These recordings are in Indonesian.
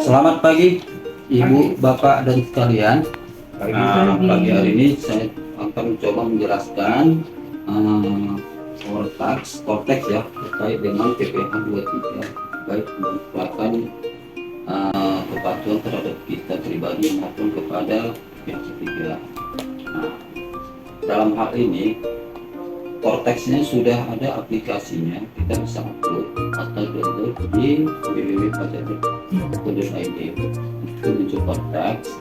Selamat pagi Ibu, Bapak, dan sekalian. Pagi hari ini saya akan mencoba menjelaskan Cortex ya terkait dengan PPH 23 baik merupakan kepatuhan terhadap kita pribadi maupun kepada pihak ketiga. Dalam hal ini Cortexnya sudah ada aplikasinya, kita bisa upload atau download di www.pajak.go.id. Itu muncul Cortex.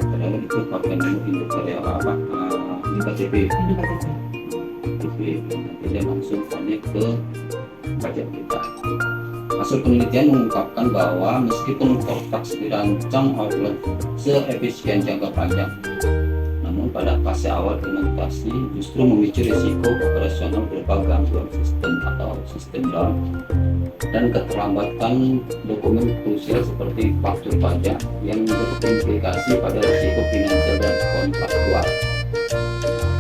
Kalau itu pakai induk karya apa? KTP. Jadi langsung connect ke pajak kita. Hasil penelitian mengungkapkan bahwa meskipun Cortex dirancang oleh seefisien jangka panjang, namun pada fase awal implementasi justru memicu risiko operasional berupa gangguan sistem atau sistem down dan keterlambatan dokumen krusial seperti faktur pajak yang berimplikasi pada risiko finansial dan kontraktual.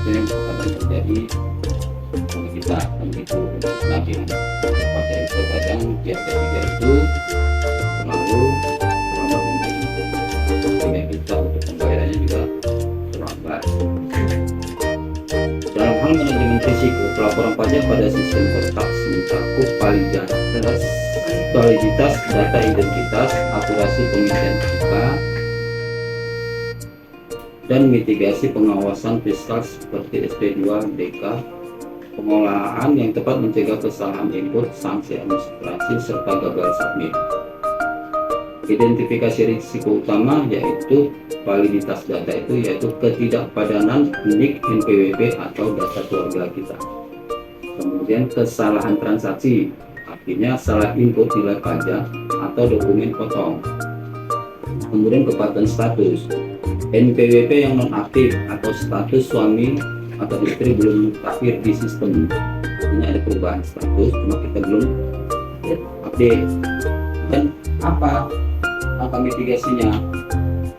Itu yang akan terjadi bagi kita dan itu nanti pajak itu kadang pihak ketiga itu terlalu terlambat sehingga kita untuk pembayarannya juga terlambat. Dalam hal manajemen risiko, pelaporan pajak pada sistem Cortex mencakup validitas data identitas, akurasi pengisian angka, dan mitigasi pengawasan fiskal seperti SP2DK, pengolahan yang tepat mencegah kesalahan input, sanksi administrasi, serta gagal submit. Identifikasi risiko utama yaitu validitas data itu yaitu ketidakpadanan NIK NPWP atau data keluarga kita. Kemudian kesalahan transaksi, artinya salah input nilai pajak atau dokumen potong. Kemudian kepatuhan status, NPWP yang nonaktif atau status suami atau istri belum terakhir di sistem. Ini ada perubahan status, cuma kita belum update. Dan apa langkah mitigasinya?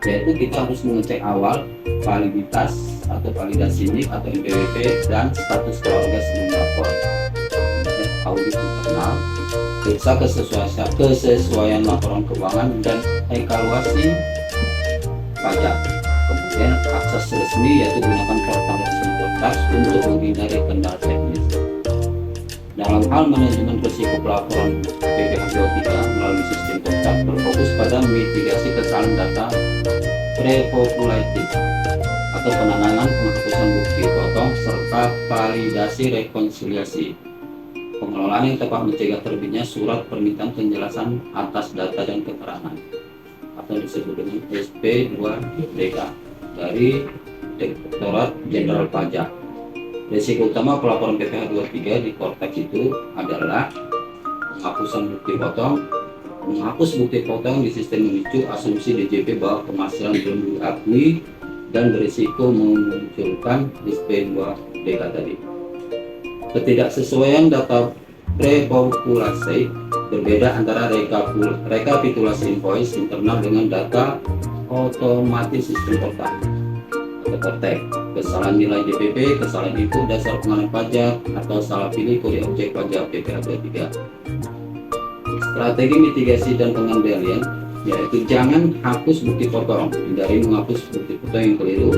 Yaitu kita harus mengecek awal validitas atau validasi NIK atau NPWP dan status keluarga sebelum lapor. Audit internal, periksa kesesuaian laporan keuangan dan evaluasi pajak. Kemudian akses resmi yaitu gunakan portal resmi Cortex untuk menghindari kendala teknis. Dalam hal manajemen risiko pelaporan PPH 23 melalui sistem Cortex berfokus pada mitigasi kesalahan data pre-populated atau penanganan penghapusan bukti potong serta validasi rekonsiliasi. Pengelolaan yang tepat mencegah terbitnya surat permintaan penjelasan atas data dan keterangan atau disebut dengan SP2DK dari Direktorat Jenderal Pajak. Risiko utama pelaporan PPH 23 di Cortex itu adalah penghapusan bukti potong. Menghapus bukti potong di sistem memicu asumsi DJP bahwa penghasilan belum diakui dan berisiko memunculkan SP2DK tadi. Ketidaksesuaian data prepopulasi berbeda antara rekapitulasi invoice internal dengan data otomatis sistem Cortex. Kesalahan nilai DPP, kesalahan input dasar pengenalan pajak, atau salah pilih kode objek pajak PPH 23. Strategi mitigasi dan pengendalian yaitu jangan hapus bukti potong, hindari menghapus bukti potong yang keliru,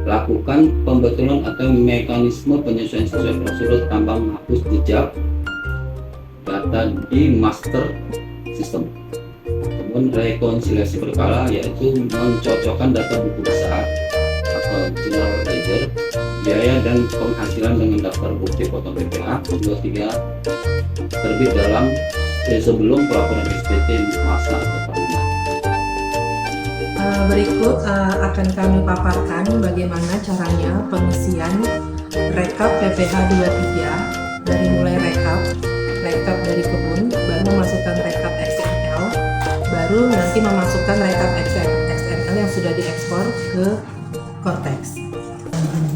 lakukan pembetulan atau mekanisme penyesuaian sesuai prosedur tanpa menghapus jejak data di master system. Kemudian rekonsiliasi berkala yaitu mencocokkan data buku besar atau general ledger, biaya dan penghasilan dengan daftar bukti potong PPH 23 terbit dalam sebelum pelaporan SPT masa atau tahunan. Berikut akan kami paparkan bagaimana caranya pengisian rekap PPH 23 dari mulai rekap dari kebun, baru memasukkan rekap XML, baru nanti memasukkan rekap XML yang sudah diekspor ke Cortex.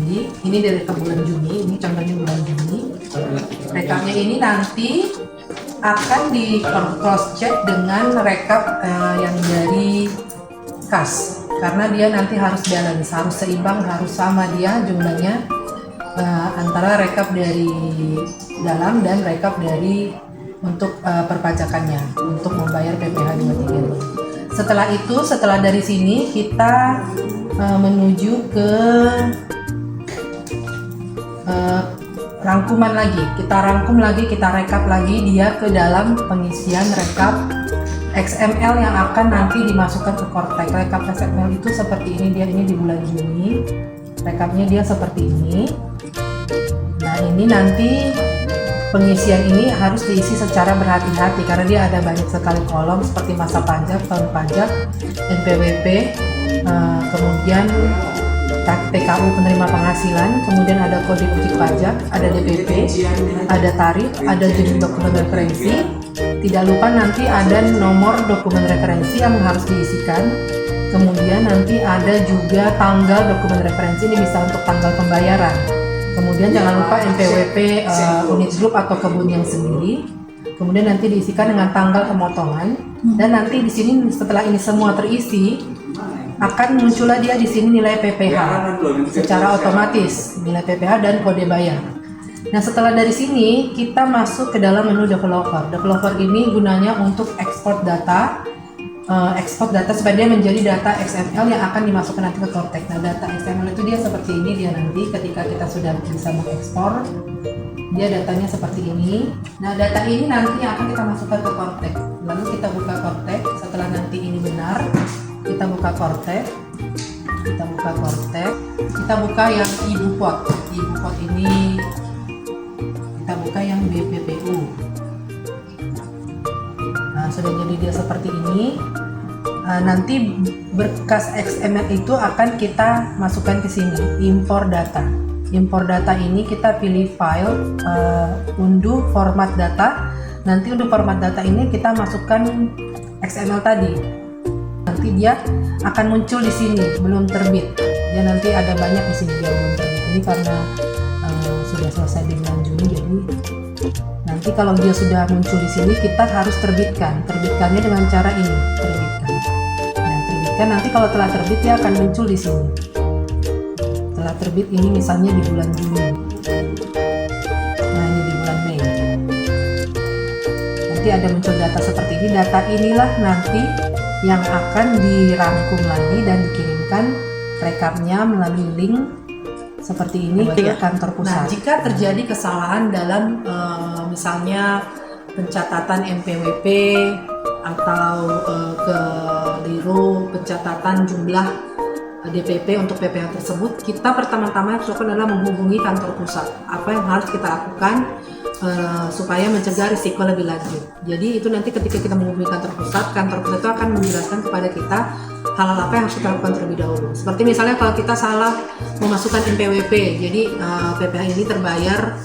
Jadi ini dari rekap bulan Juni, ini contohnya bulan Juni. Rekapnya ini nanti akan di cross check dengan rekap yang dari kas, karena dia nanti harus balance, harus seimbang, harus sama dia jumlahnya antara rekap dari dalam dan rekap dari untuk perpajakannya, untuk membayar PPh 23 ini. Setelah dari sini kita menuju ke rangkuman lagi. Kita rangkum lagi, kita rekap lagi dia ke dalam pengisian rekap XML yang akan nanti dimasukkan ke Kortek. Rekap XML itu seperti ini, dia ini di bulan Juni. Rekapnya dia seperti ini. Nah, ini nanti pengisian ini harus diisi secara berhati-hati karena dia ada banyak sekali kolom seperti masa pajak, tahun pajak, NPWP, kemudian PKU penerima penghasilan, kemudian ada kode wajib pajak, ada DPP, ada tarif, ada judul dokumen referensi. Tidak lupa nanti ada nomor dokumen referensi yang harus diisikan. Kemudian nanti ada juga tanggal dokumen referensi, ini bisa untuk tanggal pembayaran. Kemudian jangan lupa NPWP unit grup atau kebun yang sendiri. Kemudian nanti diisikan dengan tanggal pemotongan. Dan nanti di sini setelah ini semua terisi, akan muncullah dia di sini nilai PPh secara otomatis, nilai PPh dan kode bayar. Nah, setelah dari sini kita masuk ke dalam menu developer. Developer ini gunanya untuk ekspor data supaya dia menjadi data XML yang akan dimasukkan nanti ke Kortek. Nah, data XML itu dia seperti ini, dia nanti ketika kita sudah bisa mengekspor, dia datanya seperti ini. Nah, data ini nanti yang akan kita masukkan ke Kortek. Lalu kita buka Kortek. Setelah nanti ini benar, kita buka Kortek. Kita buka yang IbuPot. IbuPot ini kita buka yang BPPU. Nah, sudah jadi dia seperti ini. Nanti berkas XML itu akan kita masukkan ke sini, impor data. Impor data ini kita pilih file, unduh format data. Nanti unduh format data ini kita masukkan XML tadi. Nanti dia akan muncul di sini, belum terbit. Dia nanti ada banyak di sini dia belum terbit. Ini karena sudah selesai di bulan Juni, jadi nanti kalau dia sudah muncul di sini kita harus terbitkan. Terbitkannya dengan cara ini, terbitkan. Nah, terbitkan nanti kalau telah terbit dia akan muncul di sini. Telah terbit ini misalnya di bulan Juni. Nah, ini di bulan Mei. Nanti ada muncul data seperti ini. Data inilah nanti yang akan dirangkum lagi dan dikirimkan rekapnya melalui link seperti ini ke kantor pusat. Nah, jika terjadi kesalahan dalam misalnya pencatatan NPWP atau keliru pencatatan jumlah DPP untuk PPh tersebut, kita pertama-tama harus lakukan adalah menghubungi kantor pusat. Apa yang harus kita lakukan supaya mencegah risiko lebih lanjut. Jadi itu nanti ketika kita menghubungi kantor pusat itu akan menjelaskan kepada kita hal-hal apa yang harus kita lakukan terlebih dahulu. Seperti misalnya kalau kita salah memasukkan NPWP, jadi PPh ini terbayar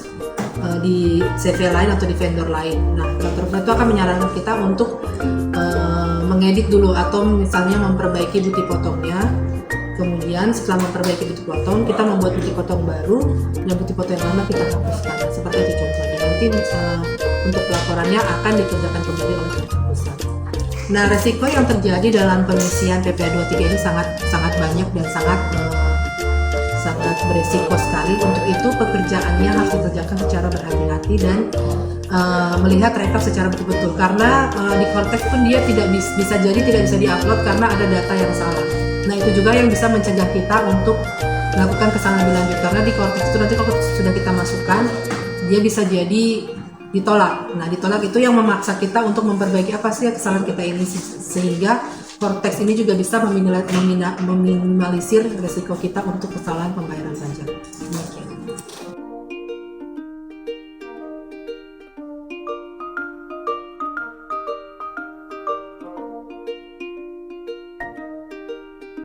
di CV lain atau di vendor lain. Nah, kantor pusat itu akan menyarankan kita untuk mengedit dulu atau misalnya memperbaiki bukti potongnya. Kemudian setelah memperbaiki bukti potong, kita membuat bukti potong baru dan bukti potong yang lama kita hapuskan. Seperti itu contohnya. Nanti untuk pelaporannya akan dikerjakan kembali oleh kantor pusat. Nah, resiko yang terjadi dalam pengisian PPh 23 ini sangat banyak dan sangat beresiko sekali. Untuk itu pekerjaannya harus dikerjakan secara berhati-hati dan melihat rekap secara betul-betul. Karena di Kortek pun dia tidak bisa diupload karena ada data yang salah. Nah, itu juga yang bisa mencegah kita untuk melakukan kesalahan lebih lanjut. Karena di Kortek itu nanti kalau sudah kita masukkan, dia bisa jadi ditolak. Nah, ditolak itu yang memaksa kita untuk memperbaiki apa sih kesalahan kita ini, sehingga Kortek ini juga bisa meminimalisir risiko kita untuk kesalahan pembayaran.